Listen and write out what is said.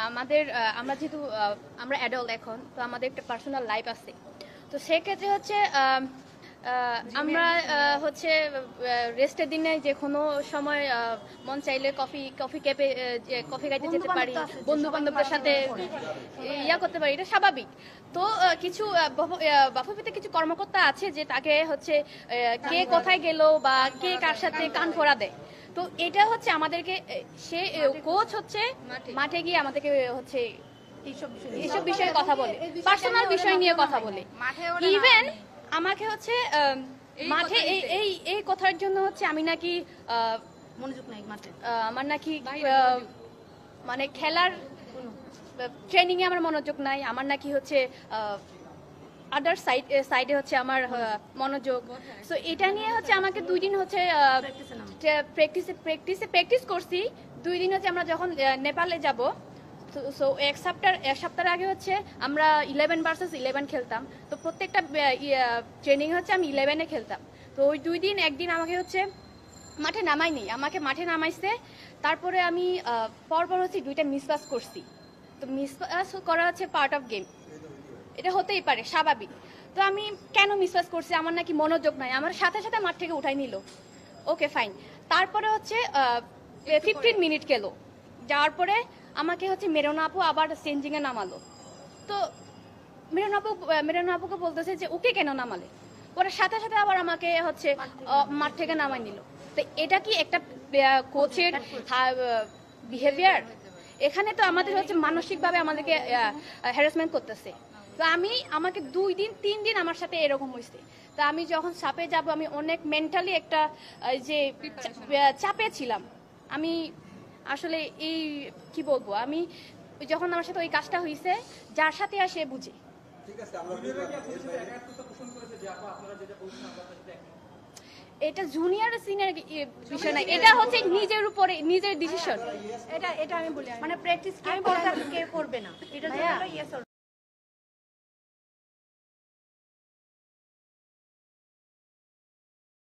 আমাদের আমরা যেহেতু আমরা অ্যাডাল্ট এখন, তো আমাদের একটা পার্সোনাল লাইফ আছে। তো সেক্ষেত্রে হচ্ছে আমরা হচ্ছে রেস্টের দিনে যে কোনো সময় মন চাইলে কফি ক্যাফে কফি খাইতে যেতে পারি, বন্ধু বান্ধবদের সাথে ইয়া করতে পারি, এটা স্বাভাবিক। তো কিছু বাফুফেতে কিছু কর্মকর্তা আছে যে তাকে হচ্ছে কে কোথায় গেল বা কে কার সাথে কান ফোড়া দেয়। তো এটা হচ্ছে আমাদেরকে সে কোচ হচ্ছে মাঠে গিয়ে আমাদেরকে হচ্ছে এইসব বিষয়ে কথা বলে, পার্সোনাল বিষয় নিয়ে কথা বলে। ইভেন আমাকে হচ্ছে মাঠে এই এই কথার জন্য হচ্ছে আমি নাকি মনোযোগ নাই মাঠে, আমার নাকি মানে খেলার ট্রেনিং এ আমার মনোযোগ নাই, আমার নাকি হচ্ছে আদার সাইডে হচ্ছে আমার মনোযোগ। সো এটা নিয়ে হচ্ছে আমাকে 2 দিন হচ্ছে প্র্যাকটিস করছি। 2 দিন হচ্ছে আমরা যখন নেপালে যাব, সো এক সপ্তাহ আগে হচ্ছে আমরা 11 ভার্সেস 11 খেলতাম। তো প্রত্যেকটা ট্রেনিং হচ্ছে আমি 11-এ খেলতাম। তো ওই 2 দিন একদিন আমাকে হচ্ছে মাঠে নামায়নি, আমাকে মাঠে নামাইছে। তারপরে আমি পরপর হচ্ছে 2টা মিসপাস করছি। তো মিসপাস করা হচ্ছে পার্ট অফ গেম, এটা হতেই পারে, স্বাভাবিক। তো আমি কেন মিসপাস করছি, আমার নাকি মনোযোগ নাই, আমার সাথে সাথে মাঠ থেকে উঠাই নিল। Okay fine. তারপরে হচ্ছে 15 মিনিট গেল, যাওয়ার পরে আমাকে হচ্ছে মেরুনা আপু আবার চেঞ্জিং এ নামালো। তো মেরুনা আপুকে বলতেছে যে ওকে কেন নামালে, ওরা সাথে সাথে আবার আমাকে হচ্ছে মাঠ থেকে নামাই নিল। তো এটা কি একটা কোচের বিহেভিয়ার? এখানে তো আমাদের হচ্ছে মানসিকভাবে আমাদেরকে হ্যারাসমেন্ট করতেছে। তো আমাকে 2 দিন 3 দিন আমার সাথে এরকম হয়েছে। তো আমি যখন চাপে যাব, আমি অনেক মেন্টালি একটা যে চাপে ছিলাম। আমি আসলে এই কি বলবো, আমি যখন আমার সাথে ওই কাজটা হয়েছে, যার সাথে আসে বুঝে। এটা জুনিয়র সিনিয়র বিষয় না, এটা হচ্ছে নিজের উপরে নিজের ডিসিশন। এটা আমি বলি, মানে প্র্যাকটিস কে করবে না, এটা